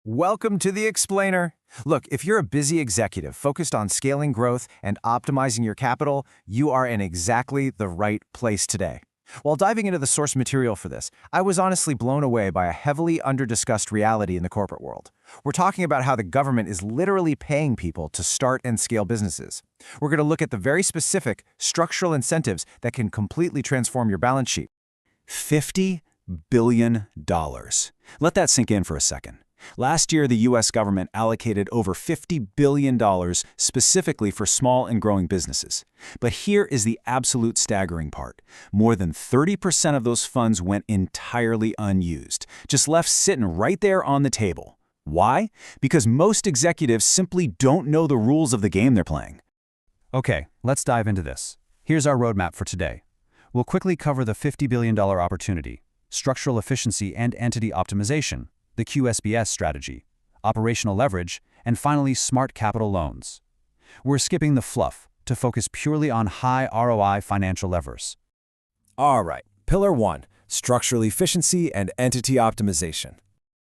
Welcome to the Explainer. Look, if you're a busy executive focused on scaling growth and optimizing your capital, you are in exactly the right place today. While diving into the source material for this, I was honestly blown away by a heavily under-discussed reality in the corporate world. We're talking about how the government is literally paying people to start and scale businesses. We're going to look at the very specific structural incentives that can completely transform your balance sheet. $50 billion. Let that sink in for a second. Last year, the U.S. government allocated over $50 billion specifically for small and growing businesses. But here is the absolute staggering part. More than 30% of those funds went entirely unused, just left sitting right there on the table. Why? Because most executives simply don't know the rules of the game they're playing. Okay, let's dive into this. Here's our roadmap for today. We'll quickly cover the $50 billion opportunity, structural efficiency and entity optimization, the QSBS strategy, operational leverage, and finally, smart capital loans. We're skipping the fluff to focus purely on high ROI financial levers. All right, Pillar 1, structural efficiency and entity optimization.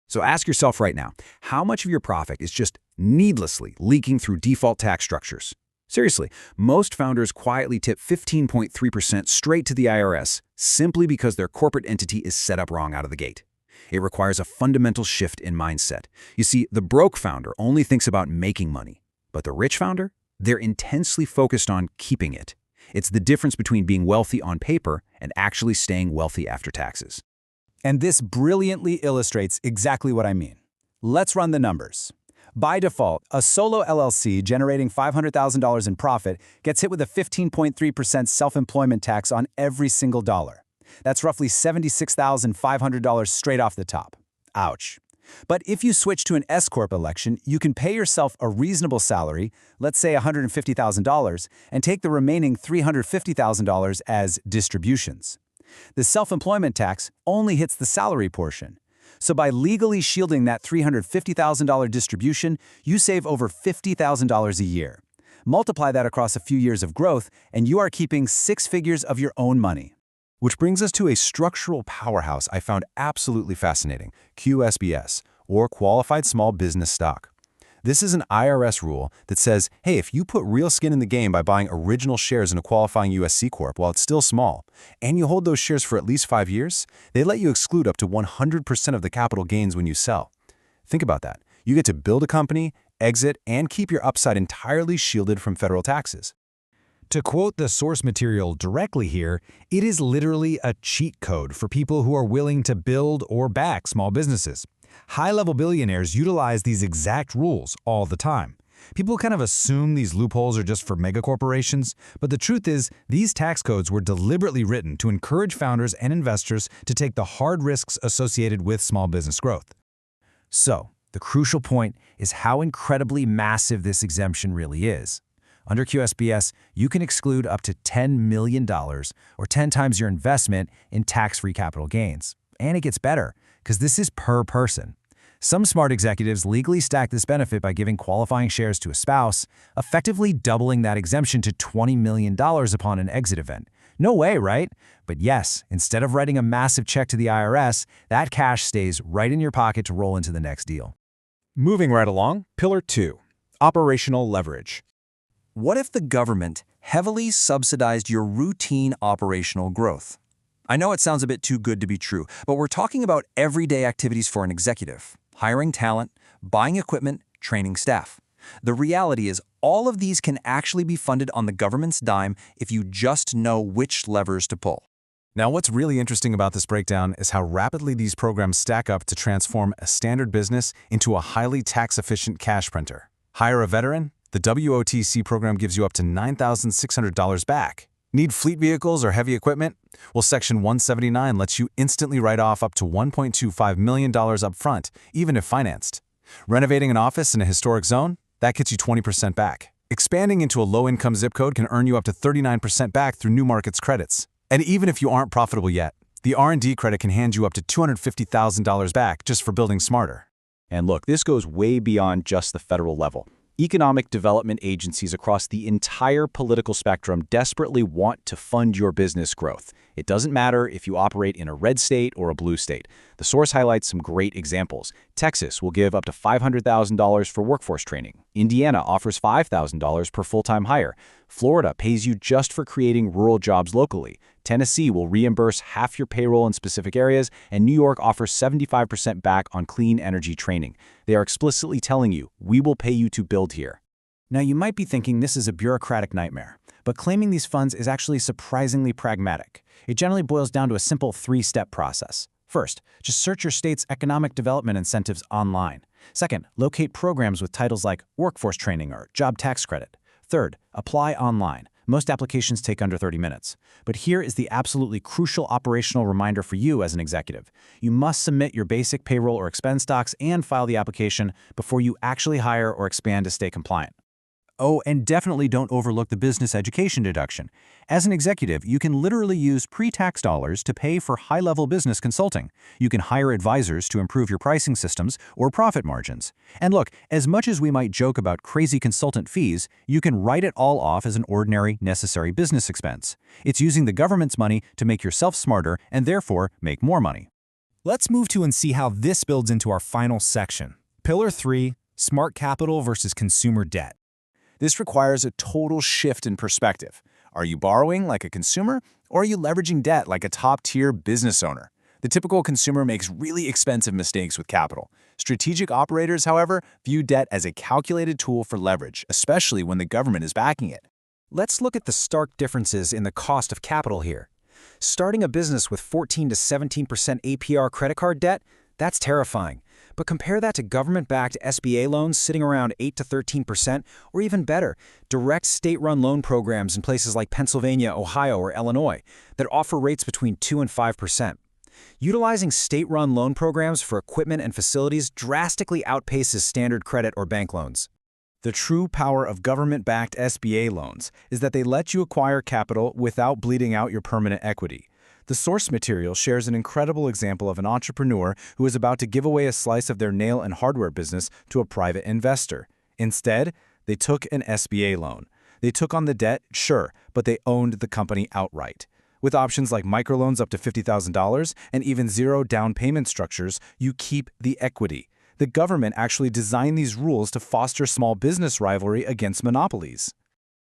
So ask yourself right now, how much of your profit is just needlessly leaking through default tax structures? Seriously, most founders quietly tip 15.3% straight to the IRS simply because their corporate entity is set up wrong out of the gate. It requires a fundamental shift in mindset. You see, the broke founder only thinks about making money, but the rich founder, they're intensely focused on keeping it. It's the difference between being wealthy on paper and actually staying wealthy after taxes. And this brilliantly illustrates exactly what I mean. Let's run the numbers. By default, a solo LLC generating $500,000 in profit gets hit with a 15.3% self-employment tax on every single dollar. That's roughly $76,500 straight off the top. Ouch. But if you switch to an S-Corp election, you can pay yourself a reasonable salary, let's say $150,000, and take the remaining $350,000 as distributions. The self-employment tax only hits the salary portion. So by legally shielding that $350,000 distribution, you save over $50,000 a year. Multiply that across a few years of growth, and you are keeping 6 figures of your own money. Which brings us to a structural powerhouse I found absolutely fascinating, QSBS, or Qualified Small Business Stock. This is an IRS rule that says, hey, if you put real skin in the game by buying original shares in a qualifying U.S. C-Corp while it's still small, and you hold those shares for at least 5 years, they let you exclude up to 100% of the capital gains when you sell. Think about that. You get to build a company, exit, and keep your upside entirely shielded from federal taxes. To quote the source material directly here, it is literally a cheat code for people who are willing to build or back small businesses. High-level billionaires utilize these exact rules all the time. People kind of assume these loopholes are just for megacorporations, but the truth is these tax codes were deliberately written to encourage founders and investors to take the hard risks associated with small business growth. So, the crucial point is how incredibly massive this exemption really is. Under QSBS, you can exclude up to $10 million, or 10 times your investment, in tax-free capital gains. And it gets better, because this is per person. Some smart executives legally stack this benefit by giving qualifying shares to a spouse, effectively doubling that exemption to $20 million upon an exit event. No way, right? But yes, instead of writing a massive check to the IRS, that cash stays right in your pocket to roll into the next deal. Moving right along, Pillar 2, operational leverage. What if the government heavily subsidized your routine operational growth? I know it sounds a bit too good to be true, but we're talking about everyday activities for an executive: hiring talent, buying equipment, training staff. The reality is all of these can actually be funded on the government's dime if you just know which levers to pull. Now, what's really interesting about this breakdown is how rapidly these programs stack up to transform a standard business into a highly tax-efficient cash printer. Hire a veteran? The WOTC program gives you up to $9,600 back. Need fleet vehicles or heavy equipment? Well, Section 179 lets you instantly write off up to $1.25 million up front, even if financed. Renovating an office in a historic zone? That gets you 20% back. Expanding into a low-income zip code can earn you up to 39% back through New Markets credits. And even if you aren't profitable yet, the R&D credit can hand you up to $250,000 back just for building smarter. And look, this goes way beyond just the federal level. Economic development agencies across the entire political spectrum desperately want to fund your business growth. It doesn't matter if you operate in a red state or a blue state. The source highlights some great examples. Texas will give up to $500,000 for workforce training. Indiana offers $5,000 per full-time hire. Florida pays you just for creating rural jobs locally. Tennessee will reimburse half your payroll in specific areas, and New York offers 75% back on clean energy training. They are explicitly telling you, we will pay you to build here. Now, you might be thinking this is a bureaucratic nightmare, but claiming these funds is actually surprisingly pragmatic. It generally boils down to a simple three-step process. First, just search your state's economic development incentives online. Second, locate programs with titles like workforce training or job tax credit. Third, apply online. Most applications take under 30 minutes. But here is the absolutely crucial operational reminder for you as an executive. You must submit your basic payroll or expense docs and file the application before you actually hire or expand to stay compliant. Oh, and definitely don't overlook the business education deduction. As an executive, you can literally use pre-tax dollars to pay for high-level business consulting. You can hire advisors to improve your pricing systems or profit margins. And look, as much as we might joke about crazy consultant fees, you can write it all off as an ordinary, necessary business expense. It's using the government's money to make yourself smarter and therefore make more money. Let's move to and see how this builds into our final section. Pillar 3, Smart Capital versus Consumer Debt. This requires a total shift in perspective. Are you borrowing like a consumer, or are you leveraging debt like a top-tier business owner? The typical consumer makes really expensive mistakes with capital. Strategic operators, however, view debt as a calculated tool for leverage, especially when the government is backing it. Let's look at the stark differences in the cost of capital here. Starting a business with 14 to 17% APR credit card debt, that's terrifying. But compare that to government-backed SBA loans sitting around 8 to 13%, or even better, direct state-run loan programs in places like Pennsylvania, Ohio, or Illinois that offer rates between 2 and 5%. Utilizing state-run loan programs for equipment and facilities drastically outpaces standard credit or bank loans. The true power of government-backed SBA loans is that they let you acquire capital without bleeding out your permanent equity. The source material shares an incredible example of an entrepreneur who is about to give away a slice of their nail and hardware business to a private investor. Instead, they took an SBA loan. They took on the debt, sure, but they owned the company outright. With options like microloans up to $50,000 and even zero down payment structures, you keep the equity. The government actually designed these rules to foster small business rivalry against monopolies.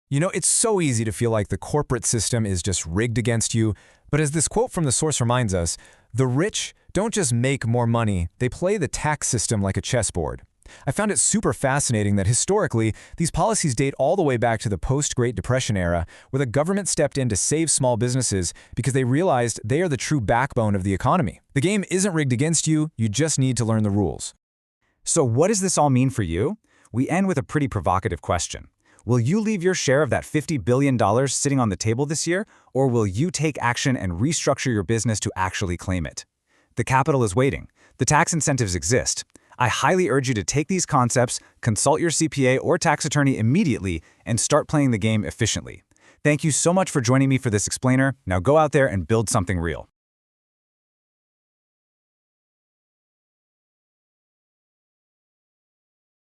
You know, it's so easy to feel like the corporate system is just rigged against you, but as this quote from the source reminds us, the rich don't just make more money, they play the tax system like a chessboard. I found it super fascinating that historically, these policies date all the way back to the post-Great Depression era, where the government stepped in to save small businesses because they realized they are the true backbone of the economy. The game isn't rigged against you, you just need to learn the rules. So what does this all mean for you? We end with a pretty provocative question. Will you leave your share of that $50 billion sitting on the table this year, or will you take action and restructure your business to actually claim it? The capital is waiting. The tax incentives exist. I highly urge you to take these concepts, consult your CPA or tax attorney immediately, and start playing the game efficiently. Thank you so much for joining me for this explainer. Now go out there and build something real.